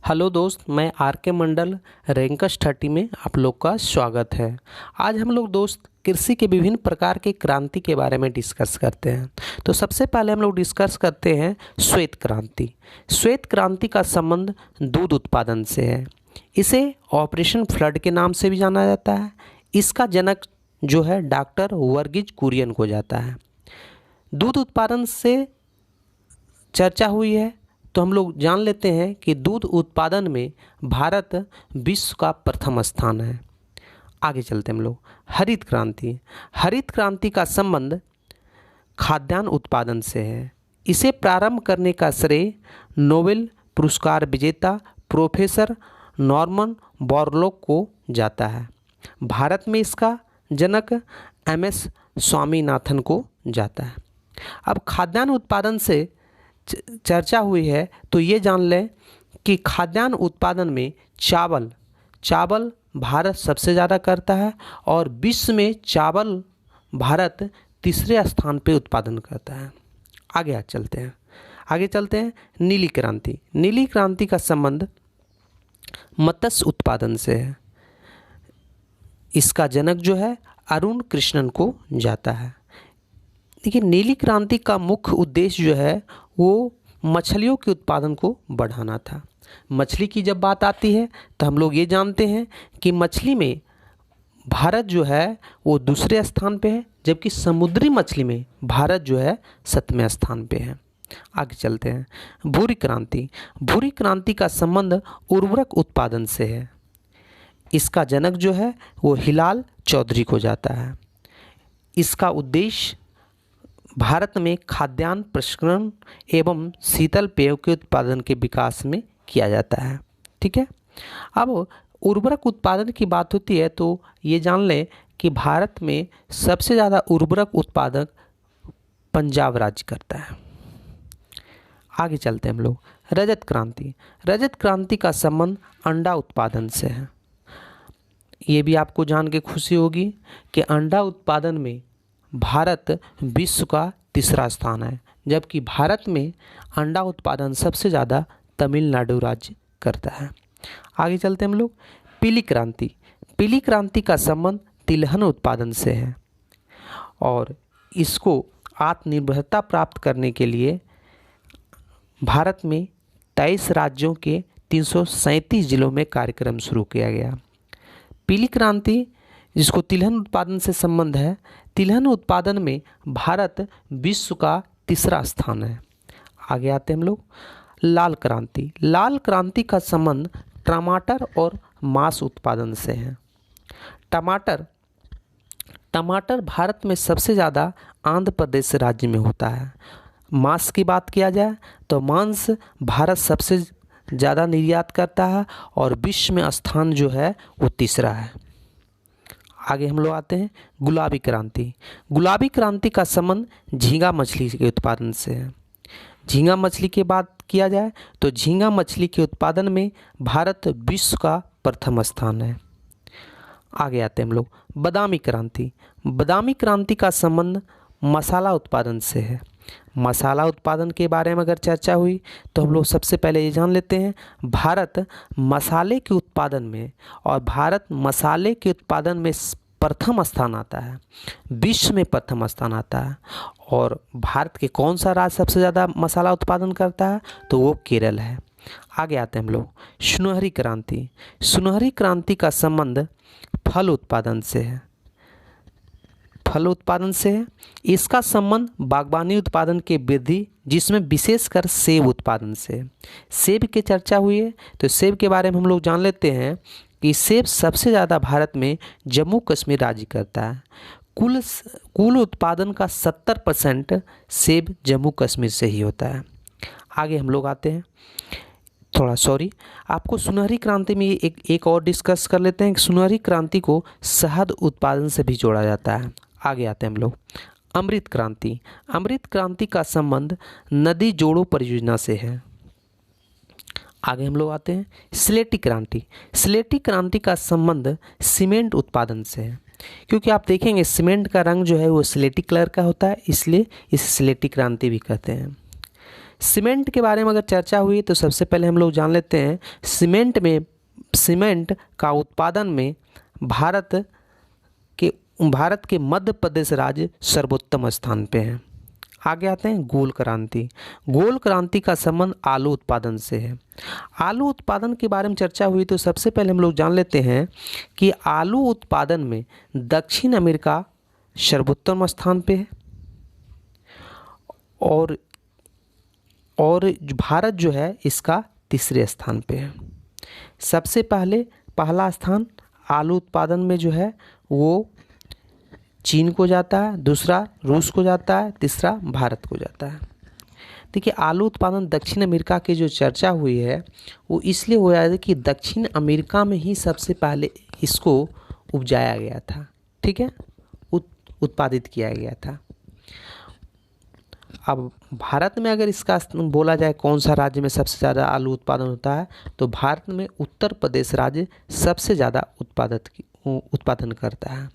Hello दोस्त, मैं are के मंडल रैंकस 30 में आप लोग का स्वागत है। आज हम लोग दोस्त कृषि के विभिन्न प्रकार के क्रांति के बारे में डिस्कस करते हैं। तो सबसे पहले हम लोग डिस्कस करते हैं श्वेत क्रांति। श्वेत क्रांति का संबंध दूध उत्पादन से है। इसे ऑपरेशन फ्लड के नाम से भी जाना जाता है। इसका जनक जो है डॉक्टर वर्गीज कुरियन को जाता है। दूध उत्पादन से चर्चा हुई है तो हम लोग जान लेते हैं कि दूध उत्पादन में भारत विश्व का प्रथम स्थान है। आगे चलते हैं हम लोग हरित क्रांति। हरित क्रांति का संबंध खाद्यान्न उत्पादन से है। इसे प्रारंभ करने का श्रेय नोबेल पुरस्कार विजेता प्रोफेसर नॉर्मन बोरलॉग को जाता है। भारत में इसका जनक एम.एस. स्वामीनाथन को जाता है। अब खाद्यान्न उत्पादन से चर्चा हुई है तो ये जान लें कि खाद्यान्न उत्पादन में चावल भारत सबसे ज़्यादा करता है और विश्व में चावल भारत तीसरे स्थान पे उत्पादन करता है। आगे चलते हैं नीली क्रांति। नीली क्रांति का संबंध मत्स्य उत्पादन से है। इसका जनक जो है अरुण कृष्णन को जाता है। देखिए, नीली क्रांति का मुख्य उद्देश्य जो है वो मछलियों के उत्पादन को बढ़ाना था। मछली की जब बात आती है तो हम लोग ये जानते हैं कि मछली में भारत जो है वो दूसरे स्थान पे है, जबकि समुद्री मछली में भारत जो है 7वें स्थान पे है। आगे चलते हैं भूरी क्रांति। भूरी क्रांति का संबंध उर्वरक उत्पादन से है। इसका जनक जो है वो हिलाल चौधरी को जाता है। इसका उद्देश्य भारत में खाद्यान्न प्रसंस्करण एवं शीतल पेयों के उत्पादन के विकास में किया जाता है। ठीक है। अब उर्वरक उत्पादन की बात होती है तो ये जान लें कि भारत में सबसे ज़्यादा उर्वरक उत्पादक पंजाब राज्य करता है। आगे चलते हैं हम लोग रजत क्रांति। रजत क्रांति का संबंध अंडा उत्पादन से है। ये भी आपको जान के खुशी होगी कि अंडा उत्पादन में भारत विश्व का तीसरा स्थान है, जबकि भारत में अंडा उत्पादन सबसे ज़्यादा तमिलनाडु राज्य करता है। आगे चलते हैं हम लोग पीली क्रांति। पीली क्रांति का संबंध तिलहन उत्पादन से है और इसको आत्मनिर्भरता प्राप्त करने के लिए भारत में 23 राज्यों के 337 जिलों में कार्यक्रम शुरू किया गया। पीली क्रांति जिसको तिलहन उत्पादन से संबंध है, तिलहन उत्पादन में भारत विश्व का तीसरा स्थान है। आगे आते हैं हम लोग लाल क्रांति। लाल क्रांति का संबंध टमाटर और मांस उत्पादन से है। टमाटर भारत में सबसे ज़्यादा आंध्र प्रदेश राज्य में होता है। मांस की बात किया जाए तो मांस भारत सबसे ज़्यादा निर्यात करता है और विश्व में स्थान जो है वो तीसरा है। आगे हम लोग आते हैं गुलाबी क्रांति। गुलाबी क्रांति का संबंध झींगा मछली के उत्पादन से है। झींगा मछली की बात किया जाए तो झींगा मछली के उत्पादन में भारत विश्व का प्रथम स्थान है। आगे आते हैं हम लोग बादामी क्रांति। बादामी क्रांति का संबंध मसाला उत्पादन से है। मसाला उत्पादन के बारे में अगर चर्चा हुई तो हम लोग सबसे पहले ये जान लेते हैं भारत मसाले के उत्पादन में प्रथम स्थान आता है, विश्व में प्रथम स्थान आता है। और भारत के कौन सा राज्य सबसे ज़्यादा मसाला उत्पादन करता है तो वो केरल है। आगे आते हैं हम लोग सुनहरी क्रांति। सुनहरी क्रांति का संबंध फल उत्पादन से है। इसका संबंध बागवानी उत्पादन के वृद्धि, जिसमें विशेषकर सेब उत्पादन से। सेब की चर्चा हुई है तो सेब के बारे में हम लोग जान लेते हैं कि सेब सबसे ज़्यादा भारत में जम्मू कश्मीर राज्य करता है। कुल उत्पादन का 70% सेब जम्मू कश्मीर से ही होता है। आगे हम लोग आते हैं आपको सुनहरी क्रांति में एक और डिस्कस कर लेते हैं कि सुनहरी क्रांति को शहद उत्पादन से भी जोड़ा जाता है। आगे आते हैं हम लोग अमृत क्रांति। अमृत क्रांति का संबंध नदी जोड़ों परियोजना से है। आगे हम लोग आते हैं स्लेटी क्रांति। स्लेटी क्रांति का संबंध सीमेंट उत्पादन से है, क्योंकि आप देखेंगे सीमेंट का रंग जो है वो स्लेटी कलर का होता है, इसलिए इसे स्लेटी क्रांति भी कहते हैं। सीमेंट के बारे में अगर चर्चा हुई तो सबसे पहले हम लोग जान लेते हैं सीमेंट का उत्पादन में भारत के मध्य प्रदेश राज्य सर्वोत्तम स्थान पे है। आगे आते हैं गोल क्रांति। गोल क्रांति का संबंध आलू उत्पादन से है। आलू उत्पादन के बारे में चर्चा हुई तो सबसे पहले हम लोग जान लेते हैं कि आलू उत्पादन में दक्षिण अमेरिका सर्वोत्तम स्थान पे है और भारत जो है इसका तीसरे स्थान पे है। सबसे पहला स्थान आलू उत्पादन में जो है वो चीन को जाता है, दूसरा रूस को जाता है, तीसरा भारत को जाता है। देखिए, आलू उत्पादन दक्षिण अमेरिका की जो चर्चा हुई है वो इसलिए हुआ है कि दक्षिण अमेरिका में ही सबसे पहले इसको उपजाया गया था, ठीक है, उत्पादित किया गया था। अब भारत में अगर इसका बोला जाए कौन सा राज्य में सबसे ज़्यादा आलू उत्पादन होता है तो भारत में उत्तर प्रदेश राज्य सबसे ज़्यादा उत्पादन करता है।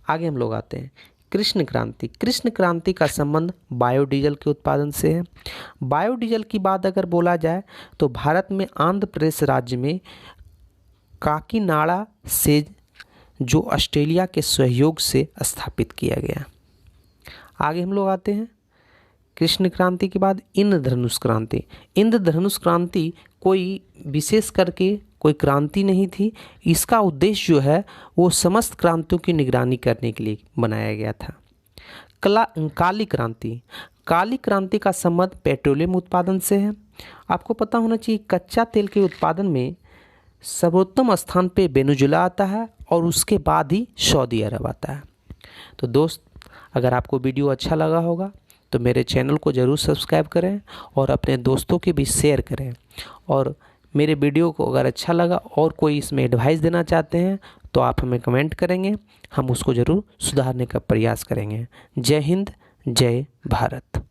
आगे हम लोग आते हैं कृष्ण क्रांति। कृष्ण क्रांति का संबंध बायोडीजल के उत्पादन से है। बायोडीजल की बात अगर बोला जाए तो भारत में आंध्र प्रदेश राज्य में काकीनाडा से जो ऑस्ट्रेलिया के सहयोग से स्थापित किया गया। आगे हम लोग आते हैं कृष्ण क्रांति के बाद इंद्रधनुष क्रांति। इंद्रधनुष क्रांति कोई विशेष करके कोई क्रांति नहीं थी, इसका उद्देश्य जो है वो समस्त क्रांतियों की निगरानी करने के लिए बनाया गया था। काली क्रांति। काली क्रांति का संबंध पेट्रोलियम उत्पादन से है। आपको पता होना चाहिए कच्चा तेल के उत्पादन में सर्वोत्तम स्थान पे वेनेजुएला आता है और उसके बाद ही सऊदी अरब आता है। तो दोस्त, अगर आपको वीडियो अच्छा लगा होगा तो मेरे चैनल को ज़रूर सब्सक्राइब करें और अपने दोस्तों के भी शेयर करें। और मेरे वीडियो को अगर अच्छा लगा और कोई इसमें एडवाइस देना चाहते हैं तो आप हमें कमेंट करेंगे, हम उसको ज़रूर सुधारने का प्रयास करेंगे। जय हिंद, जय भारत।